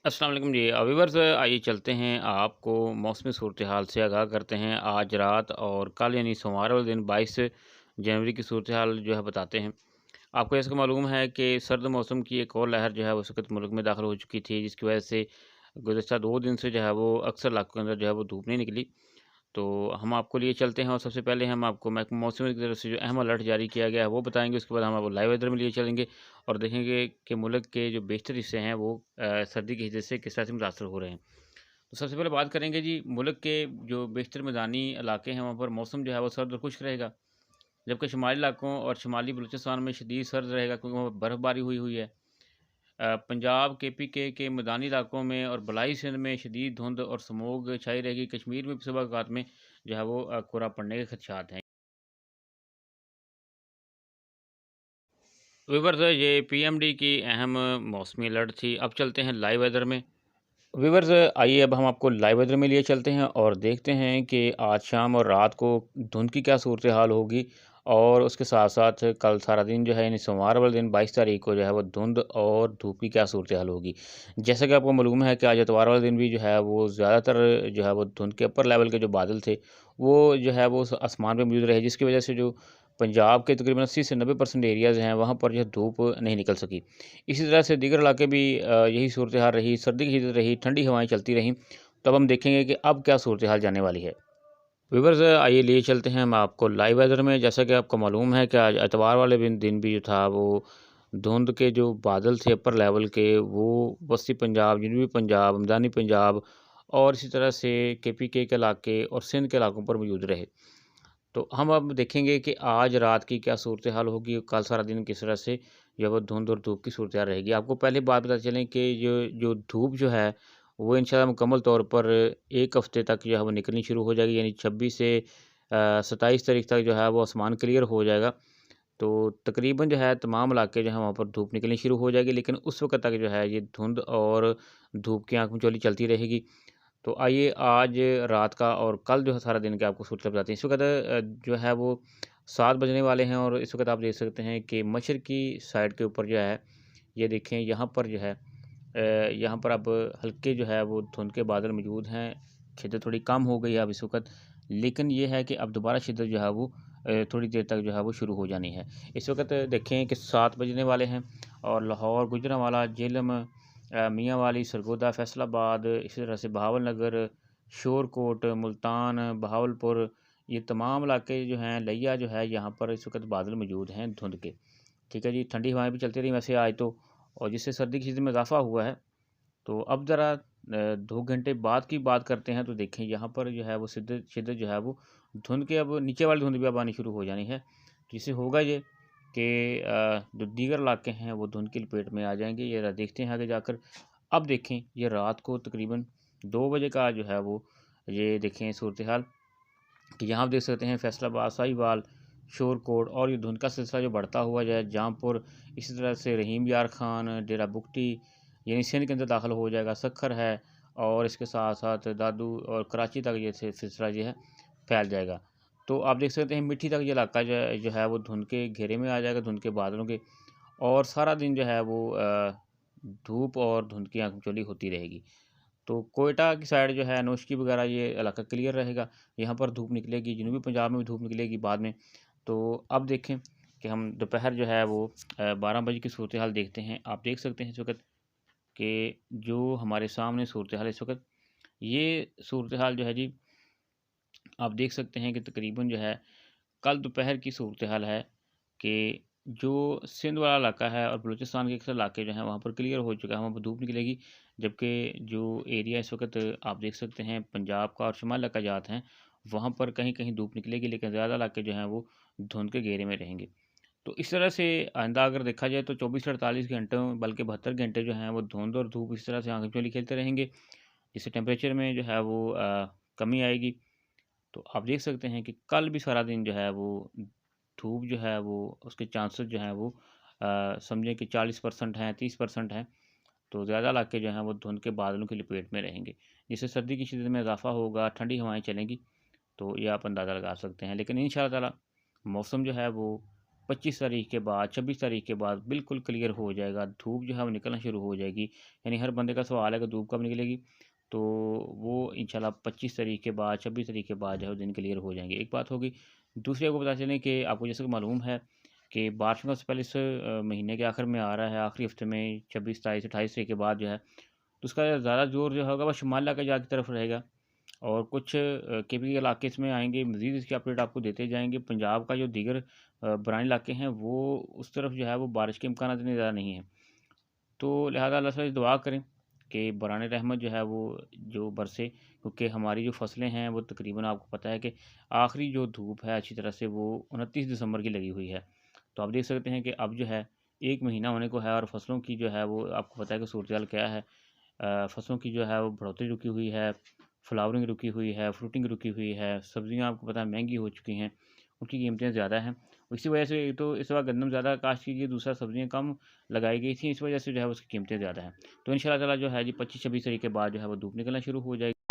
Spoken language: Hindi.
अस्सलाम वालेकुम जी। व्यूअर्स, आइए चलते हैं आपको मौसमी सूरत हाल से आगाह करते हैं। आज रात और कल यानी सोमवार वाले दिन 22 जनवरी की सूरत हाल जो है बताते हैं। आपको जैसे कि मालूम है कि सर्द मौसम की एक और लहर जो है उस वक़्त मुल्क में दाखिल हो चुकी थी, जिसकी वजह से गुज़श्ता 2 दिन से जो है वो अक्सर इलाकों के अंदर जो है वो धूप नहीं निकली। तो हम आपको लिए चलते हैं और सबसे पहले हम आपको महकमा मौसम की तरफ से जो अहम अलर्ट जारी किया गया है वो बताएँगे। उसके बाद हम आपको लाइव वेदर में लिए चलेंगे और देखेंगे कि मुल्क के जो बेशतर हिस्से हैं वो सर्दी की वजह से किस तरह से मुतासर हो रहे हैं। तो सबसे पहले बात करेंगे जी, मुल्क के जो बेशतर मैदानी इलाके हैं वहाँ पर मौसम जो है वो सर्द और खुश्क रहेगा। जबकि शुमाली इलाकों और शुमाली बलूचिस्तान में शदीद सर्द रहेगा क्योंकि वहाँ बर्फ़बारी हुई हुई है। पंजाब, केपीके के मैदानी इलाकों में और बलाई सिंध में शदीद धुंध और स्मॉग छाई रहेगी। कश्मीर में भी सुबह औकात में जो है वो कोहरा पड़ने के खदशात हैं। व्यूअर्स, ये पीएमडी की अहम मौसमी अलर्ट थी। अब चलते हैं लाइव वेदर में। व्यूअर्स, आइए अब हम आपको लाइव वेदर में लिए चलते हैं और देखते हैं कि आज शाम और रात को धुंध की क्या सूरत हाल होगी। और उसके साथ साथ कल सारा दिन जो है यानी सोमवार वाले दिन 22 तारीख को जो है वो धुंध और धूप की क्या सूरत हाल होगी। जैसा कि आपको मालूम है कि आज इतवार वाले दिन भी जो है वो ज़्यादातर जो है वो धुंध के अपर लेवल के जो बादल थे वो जो है वो आसमान पे मौजूद रहे, जिसकी वजह से जो पंजाब के तकरीबन 80 से 90% एरियाज़ हैं वहाँ पर जो है धूप नहीं निकल सकी। इसी तरह से दीगर इलाके भी यही सूरत हाल रही, सर्दी की शिद्दत रही, ठंडी हवाएँ चलती रहीं। तो अब हम देखेंगे कि अब क्या सूरत हाल जाने वाली है। व्यूअर्स, आइए लिए चलते हैं हम आपको लाइव वेदर में। जैसा कि आपको मालूम है कि आज इतवार वाले दिन भी जो था वो धुंध के जो बादल थे अपर लेवल के वो वस्ती पंजाब, जनूबी पंजाब, मैदानी पंजाब और इसी तरह से केपीके के इलाके और सिंध के इलाकों पर मौजूद रहे। तो हम अब देखेंगे कि आज रात की क्या सूरत हाल होगी, कल सारा दिन किस तरह से जो है वो धुंध और धूप की सूरत हाल रहेगी। आपको पहले बात बता चलें कि जो जो धूप जो है वो इंशाल्लाह मुकम्मल तौर पर 1 हफ़्ते तक जो है वो निकलनी शुरू हो जाएगी, यानी 26 से 27 तारीख तक जो है वो आसमान क्लियर हो जाएगा। तो तकरीबन जो है तमाम इलाके जो हैं वहाँ पर धूप निकलनी शुरू हो जाएगी, लेकिन उस वक़्त तक जो है ये धुंध और धूप की आँख मिचौली चलती रहेगी। तो आइए आज रात का और कल जो है सारा दिन की आपको सूरत बताते हैं। इस वक़्त जो है वो 7 बजने वाले हैं और इस वक़्त आप देख सकते हैं कि मशरिकी साइड के ऊपर जो है, ये देखें यहाँ पर जो है यहाँ पर अब हल्के जो है वो धुंध के बादल मौजूद हैं। शिद्दत थोड़ी कम हो गई है अब इस वक़्त, लेकिन ये है कि अब दोबारा शिद्दत जो है वो थोड़ी देर तक जो है वो शुरू हो जानी है। इस वक़्त देखें कि 7 बजने वाले हैं और लाहौर, गुजरांवाला, झेलम, मियांवाली, सरगोदा, फैसलाबाद, इसी तरह से बहावलनगर, शोरकोट, मुल्तान, बहावलपुर, ये तमाम इलाके जो हैं, लिया जो है यहाँ पर इस वक़्त बादल मौजूद हैं धुंध के। ठीक है जी, ठंडी हवाएँ भी चलती रही वैसे आज तो, और जिससे सर्दी की शिद्दत में इज़ाफ़ा हुआ है। तो अब ज़रा 2 घंटे बाद की बात करते हैं तो देखें यहाँ पर जो है वो शिद्दत शिद्दत जो है वो धुंध के अब नीचे वाली धुंध भी अब आनी शुरू हो जानी है। तो इससे होगा ये कि जो दीगर इलाके हैं वो धुंध की लपेट में आ जाएँगे। ये देखते हैं आगे जाकर। अब देखें ये रात को तकरीबन 2 बजे का जो है वो ये देखें सूरत हाल कि यहाँ आप देख सकते हैं फैसलाबाद, साहिवाल, शोरकोट और ये धुंध का सिलसिला जो बढ़ता हुआ जाए जहाँपुर, इसी तरह से रहीम यार खान, डेरा बुगटी यानी सिंध के अंदर दाखिल हो जाएगा, सक्खर है और इसके साथ-साथ दादू और कराची तक ये सिलसिला जो है फैल जाएगा। तो आप देख सकते हैं मिट्टी तक ये इलाका जो है वो धुंध के घेरे में आ जाएगा, धुंध के बादलों के, और सारा दिन जो है वो धूप और धुंध की आंखमिचौली होती रहेगी। तो कोयटा की साइड जो है नोशकी वगैरह ये इलाका क्लियर रहेगा, यहाँ पर धूप निकलेगी, जनूबी पंजाब में भी धूप निकलेगी बाद में। तो अब देखें कि हम दोपहर जो है वो 12 बजे की सूरत हाल देखते हैं। आप देख सकते हैं इस वक़्त कि जो हमारे सामने सूरत हाल इस वक़्त, ये सूरत हाल जो है जी, आप देख सकते हैं कि तकरीबन जो है कल दोपहर की सूरत हाल है कि जो सिंध वाला इलाका है और बलूचिस्तान के अक्सर इलाके जो हैं वहाँ पर क्लियर हो चुका है, वहाँ पर धूप निकलेगी। जबकि जो एरिया इस वक्त आप देख सकते हैं पंजाब का और शिमाल का जात हैं, वहाँ पर कहीं कहीं धूप निकलेगी, लेकिन ज़्यादा इलाके जो हैं वो धुंध के घेरे में रहेंगे। तो इस तरह से आइंदा अगर देखा जाए तो 24 से 48 घंटों बल्कि 72 घंटे जो हैं वो धुंध और धूप इस तरह से आंखें मिचौली खेलते रहेंगे, जिससे टेम्परेचर में जो है वो कमी आएगी। तो आप देख सकते हैं कि कल भी सारा दिन जो है वो धूप जो है वो उसके चांसेस जो हैं वो समझें कि 40% हैं, 30% हैं। तो ज़्यादा इलाके जो हैं वो धुंध के बादलों की लपेट में रहेंगे, जिससे सर्दी की शिद्दत में इजाफ़ा होगा, ठंडी हवाएँ चलेंगी। तो ये आप अंदाज़ा लगा सकते हैं। लेकिन इंशाअल्लाह ताला मौसम जो है वो 25 तारीख के बाद, 26 तारीख के बाद बिल्कुल क्लियर हो जाएगा। धूप जो है वो निकलना शुरू हो जाएगी। यानी हर बंदे का सवाल है कि धूप कब निकलेगी? तो वो इंशाल्लाह 25 तारीख के बाद, 26 तारीख के बाद जो है वो दिन क्लियर हो जाएँगे। एक बात होगी। दूसरी आपको पता चले कि आपको जैसे कि मालूम है कि बारिश का स्पेल इस महीने के आखिर में आ रहा है, आखिरी हफ्ते में 26, 27, 28 तारीख के बाद जो है, तो उसका ज़्यादा ज़ोर जो होगा वो शुमाल इलाका की तरफ रहेगा। और कुछ केपी के इलाके इसमें आएँगे, मज़ीद इसकी अपडेट आपको देते जाएँगे। पंजाब का जो दीगर बरानी इलाके हैं, वो उस तरफ जो है वो बारिश के इम्कानात इतने ज़्यादा नहीं हैं। तो लिहाज़ा अल्लाह से दुआ करें कि बरान रहमत जो है वो जो बरसे, क्योंकि हमारी जो फसलें हैं वो तकरीबन आपको पता है कि आखिरी जो धूप है अच्छी तरह से वो 29 दिसंबर की लगी हुई है। तो आप देख सकते हैं कि अब जो है 1 महीना होने को है और फसलों की जो है वो आपको पता है कि सूरत-ए-हाल क्या है। फसलों की जो है वो बढ़ोतरी रुकी हुई है, फ्लावरिंग रुकी हुई है, फ्रूटिंग रुकी हुई है, सब्ज़ियाँ आपको पता है महँगी हो चुकी हैं, उनकी कीमतें ज़्यादा हैं। इसी वजह से एक तो इस बार गंदम ज़्यादा काश्त की गई, दूसरा सब्ज़ियाँ कम लगाई गई थी, इस वजह से जो है उसकी कीमतें ज़्यादा हैं। तो इंशाअल्लाह ताला जो है जी 25-26 तारीख के बाद जो है वो धूप निकलना शुरू हो जाएगी।